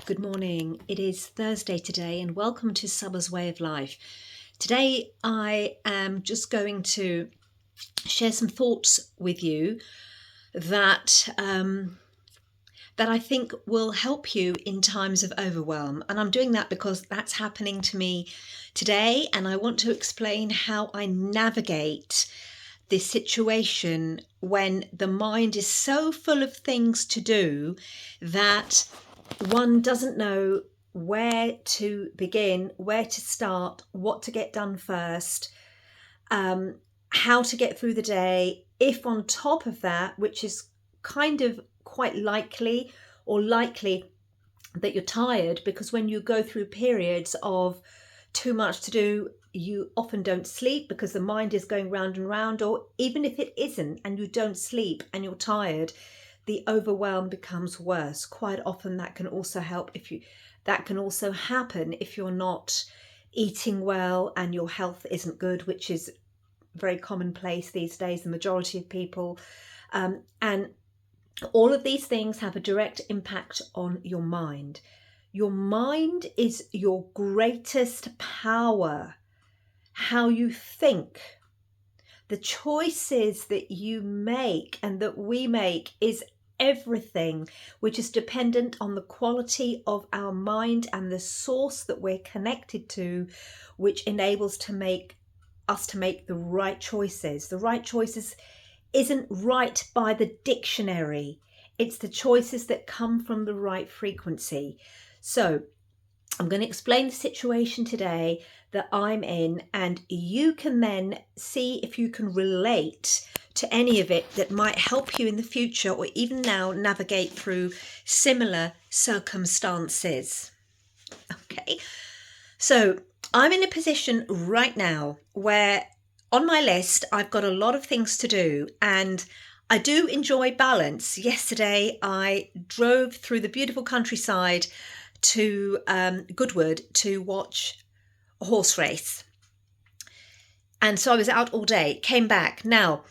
Good morning. It is Thursday today and welcome to Summer's Way of Life. Today I am just going to share some thoughts with you that I think will help you in times of overwhelm. And I'm doing that because that's happening to me today, and I want to explain how I navigate this situation when the mind is so full of things to do that one doesn't know where to begin, where to start, what to get done first, how to get through the day. If on top of that, which is kind of quite likely that you're tired, because when you go through periods of too much to do, you often don't sleep because the mind is going round and round, or even if it isn't and you don't sleep and you're tired, the overwhelm becomes worse. Quite often that can also happen if you're not eating well and your health isn't good, which is very commonplace these days, the majority of people. And all of these things have a direct impact on your mind. Your mind is your greatest power. How you think, the choices that you make and that we make is everything, which is dependent on the quality of our mind and the source that we're connected to, which enables us to make the right choices. The right choices isn't right by the dictionary. It's the choices that come from the right frequency. So I'm going to explain the situation today that I'm in, and you can then see if you can relate to any of it that might help you in the future or even now navigate through similar circumstances. Okay, so I'm in a position right now where on my list I've got a lot of things to do, and I do enjoy balance. Yesterday I drove through the beautiful countryside to Goodwood to watch a horse race, and so I was out all day, came back. Now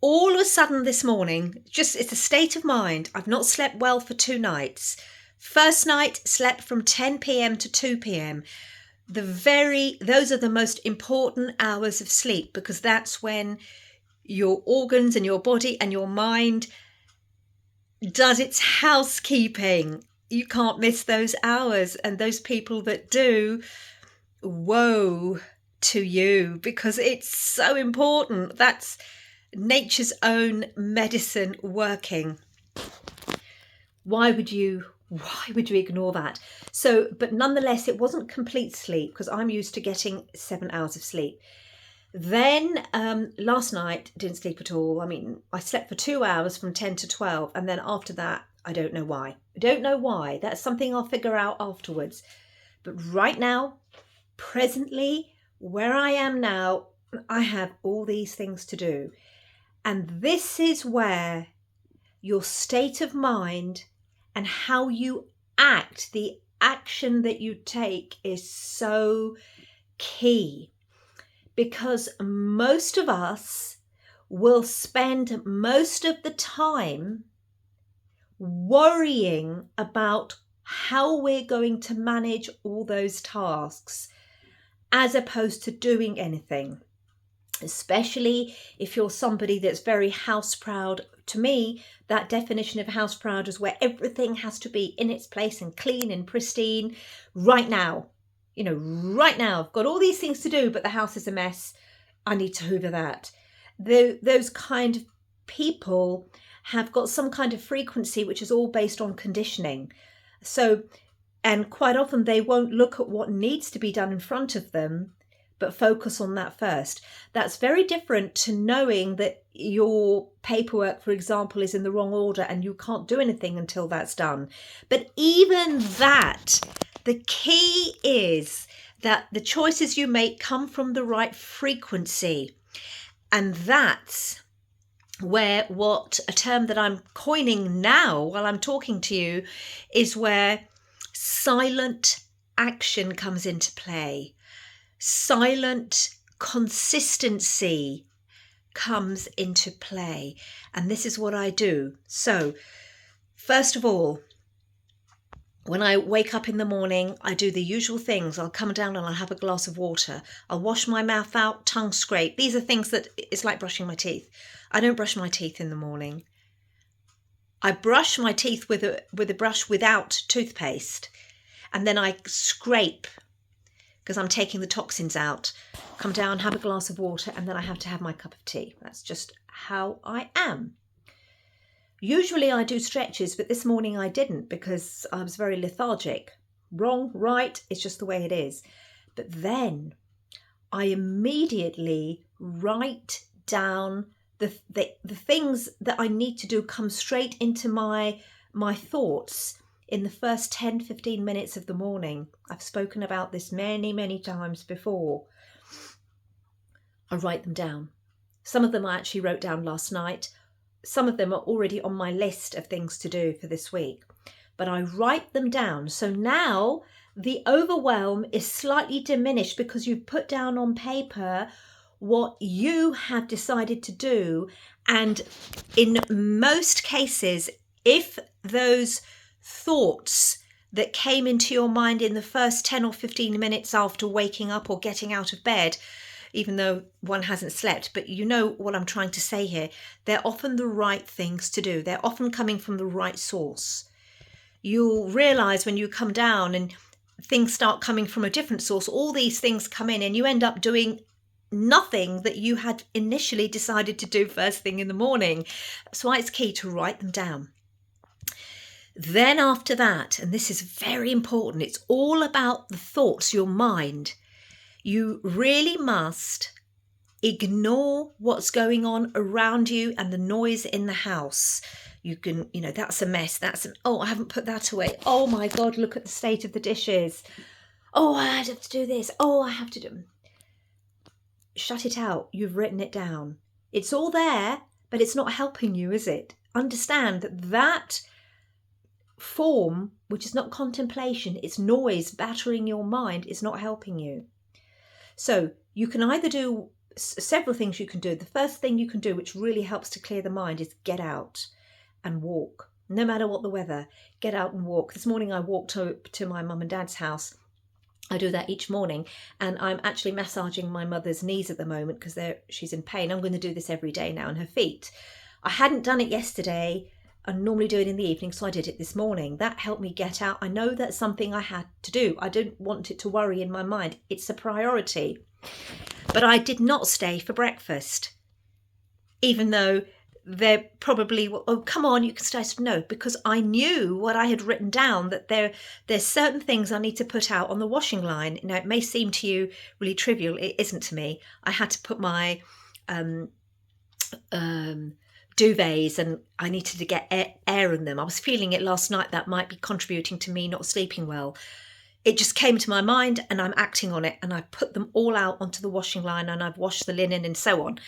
all of a sudden this morning, it's a state of mind. I've not slept well for 2 nights. First night slept from 10 p.m. to 2 p.m. Those are the most important hours of sleep, because that's when your organs and your body and your mind does its housekeeping. You can't miss those hours, and those people that do, woe to you, because it's so important. That's nature's own medicine working. Why would you ignore that? So, but nonetheless, it wasn't complete sleep, because I'm used to getting 7 hours of sleep. Then last night, didn't sleep at all. I mean, I slept for 2 hours from 10 to 12. And then after that, I don't know why. That's something I'll figure out afterwards. But right now, presently, where I am now, I have all these things to do. And this is where your state of mind and how you act, the action that you take, is so key. Because most of us will spend most of the time worrying about how we're going to manage all those tasks, as opposed to doing anything. Especially if you're somebody that's very house proud. To me, that definition of house proud is where everything has to be in its place and clean and pristine right now. Right now, I've got all these things to do, but the house is a mess. I need to hoover that. Those kind of people have got some kind of frequency which is all based on conditioning. So, and quite often they won't look at what needs to be done in front of them, but focus on that first. That's very different to knowing that your paperwork, for example, is in the wrong order and you can't do anything until that's done. But even that, the key is that the choices you make come from the right frequency. And that's where a term that I'm coining now while I'm talking to you is where silent action comes into play. Silent consistency comes into play. And this is what I do. So, first of all, When I wake up in the morning, I do the usual things. I'll come down and I'll have a glass of water. I'll wash my mouth out, tongue scrape. These are things that it's like brushing my teeth. I don't brush my teeth in the morning. I brush my teeth with a brush without toothpaste, and then I scrape because I'm taking the toxins out. Come down, have a glass of water, and then I have to have my cup of tea. That's just how I am. Usually I do stretches, but this morning I didn't because I was very lethargic. Wrong, right, it's just the way it is. But then I immediately write down the things that I need to do, come straight into my thoughts in the first 10-15 minutes of the morning. I've spoken about this many times before. I write them down. Some of them I actually wrote down last night. Some of them are already on my list of things to do for this week, but I write them down. So now the overwhelm is slightly diminished because you've put down on paper what you have decided to do. And in most cases, if those thoughts that came into your mind in the first 10 or 15 minutes after waking up or getting out of bed, even though one hasn't slept, but you know what I'm trying to say here, they're often the right things to do. They're often coming from the right source. You'll realize when you come down and things start coming from a different source, all these things come in and you end up doing nothing that you had initially decided to do first thing in the morning. That's why it's key to write them down. Then after that, and this is very important, it's all about the thoughts, your mind. You really must ignore what's going on around you and the noise in the house. You can, that's a mess. I haven't put that away. Oh my God, look at the state of the dishes. Oh, I have to do this. Oh, I have to do. Shut it out. You've written it down. It's all there, but it's not helping you, is it? Understand that form, which is not contemplation, it's noise battering your mind, is not helping you. So you can either do several things you can do. The first thing you can do, which really helps to clear the mind, is get out and walk. No matter what the weather, get out and walk. This morning I walked to my mum and dad's house. I do that each morning, and I'm actually massaging my mother's knees at the moment because she's in pain. I'm going to do this every day now, and her feet. I hadn't done it yesterday. I normally do it in the evening, so I did it this morning. That helped me get out. I know that's something I had to do. I didn't want it to worry in my mind. It's a priority. But I did not stay for breakfast, even though they're probably, oh, come on, you can stay. No, because I knew what I had written down, that there's certain things I need to put out on the washing line. Now, it may seem to you really trivial. It isn't to me. I had to put my duvets, and I needed to get air in them. I was feeling it last night that might be contributing to me not sleeping well. It just came to my mind and I'm acting on it, and I put them all out onto the washing line and I've washed the linen and so on.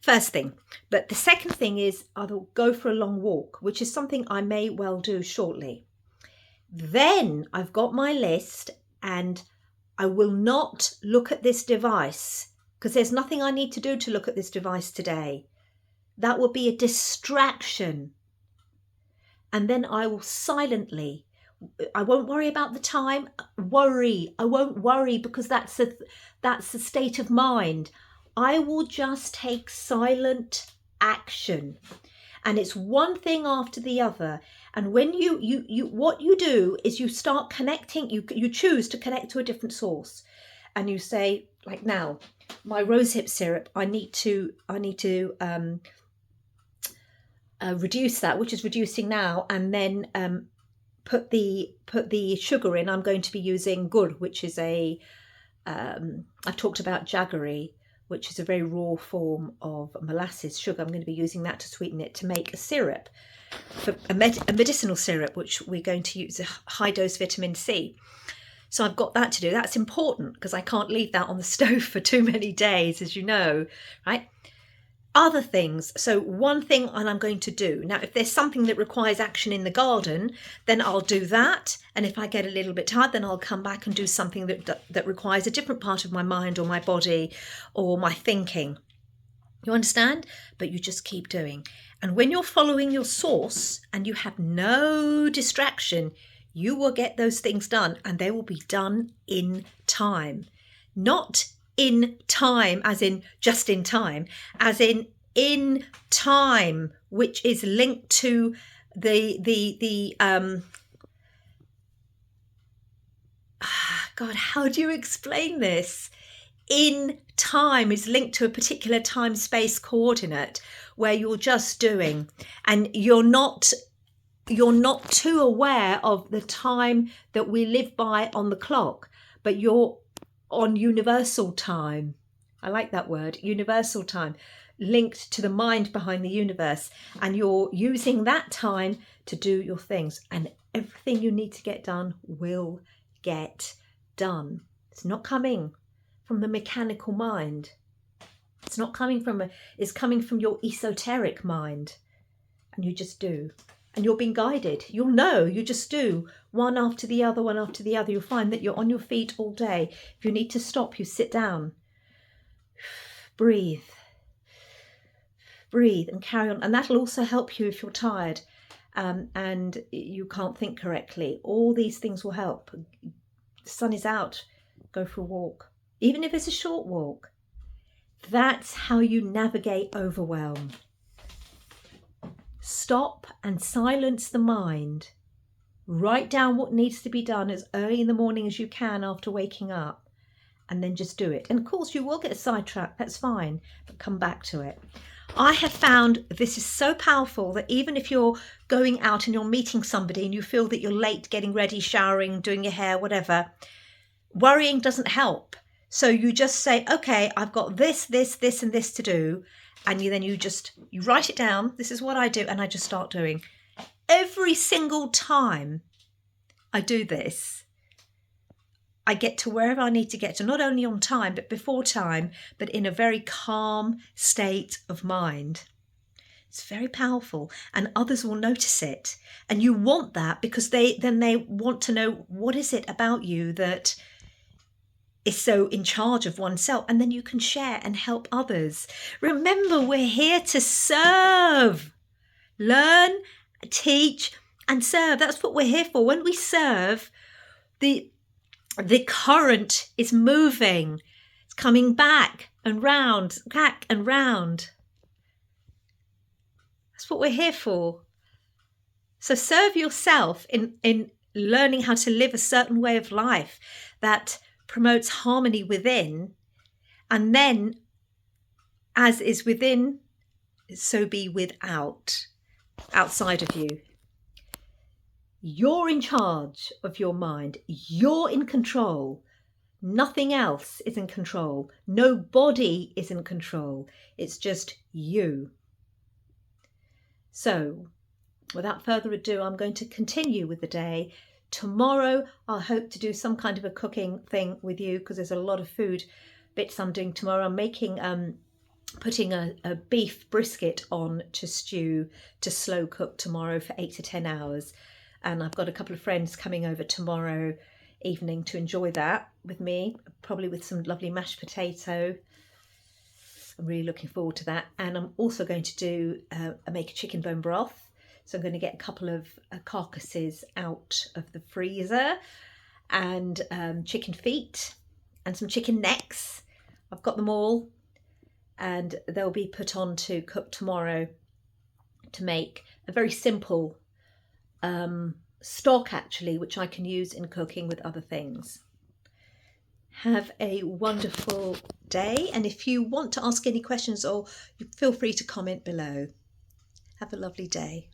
First thing. But the second thing is I'll go for a long walk, which is something I may well do shortly. Then I've got my list, and I will not look at this device because there's nothing I need to do to look at this device today. That will be a distraction. And then I will silently, I won't worry about the time. I won't worry because that's a state of mind. I will just take silent action. And it's one thing after the other. And when you what you do is you start connecting, you choose to connect to a different source. And you say, like now, my rosehip syrup, I need to reduce that, which is reducing now, and then put the sugar in. I'm going to be using gur, which is I've talked about jaggery, which is a very raw form of molasses sugar. I'm going to be using that to sweeten it to make a syrup, for a medicinal syrup, which we're going to use a high dose vitamin C. So I've got that to do. That's important because I can't leave that on the stove for too many days, as you know, right? Other things. So one thing, and I'm going to do. Now, if there's something that requires action in the garden, then I'll do that. And if I get a little bit tired, then I'll come back and do something that requires a different part of my mind or my body or my thinking. You understand? But you just keep doing. And when you're following your source and you have no distraction, You will get those things done, and they will be done in time. Not in time as in just in time, as in time, which is linked to God, how do you explain this? In time is linked to a particular time space coordinate where you're just doing, and you're not too aware of the time that we live by on the clock, but you're on universal time. I like that word, universal time, linked to the mind behind the universe, and you're using that time to do your things, and everything you need to get done will get done. It's not coming from the mechanical mind. It's not coming from it's coming from your esoteric mind, and you just do. And you're being guided. You'll know, you just do one after the other, one after the other. You'll find that you're on your feet all day. If you need to stop, you sit down. Breathe. Breathe and carry on. And that'll also help you if you're tired and you can't think correctly. All these things will help. The sun is out. Go for a walk. Even if it's a short walk. That's how you navigate overwhelm. Stop and silence the mind. Write down what needs to be done as early in the morning as you can after waking up, and then just do it. And of course you will get sidetracked, that's fine, but come back to it. I have found this is so powerful that even if you're going out and you're meeting somebody and you feel that you're late getting ready, showering, doing your hair, whatever, worrying doesn't help. So you just say, okay, I've got this, this, this, and this to do. And you write it down. This is what I do. And I just start doing. Every single time I do this, I get to wherever I need to get to, not only on time, but before time, but in a very calm state of mind. It's very powerful, and others will notice it. And you want that because they want to know, what is it about you that is so in charge of oneself, and then you can share and help others. Remember, we're here to serve, learn, teach, and serve. That's what we're here for. When we serve, the current is moving. It's coming back and round, back and round. That's what we're here for. So serve yourself in learning how to live a certain way of life that promotes harmony within, and then as is within, so be without, outside of you. You're in charge of your mind. You're in control. Nothing else is in control. Nobody is in control. It's just you. So, without further ado, I'm going to continue with the day. Tomorrow, I hope to do some kind of a cooking thing with you because there's a lot of food bits I'm doing tomorrow. I'm making, putting a beef brisket on to stew, to slow cook tomorrow for 8 to 10 hours. And I've got a couple of friends coming over tomorrow evening to enjoy that with me, probably with some lovely mashed potato. I'm really looking forward to that. And I'm also going to do make a chicken bone broth. So I'm going to get a couple of carcasses out of the freezer, and chicken feet and some chicken necks. I've got them all, and they'll be put on to cook tomorrow to make a very simple stock, actually, which I can use in cooking with other things. Have a wonderful day, and if you want to ask any questions, or feel free to comment below. Have a lovely day.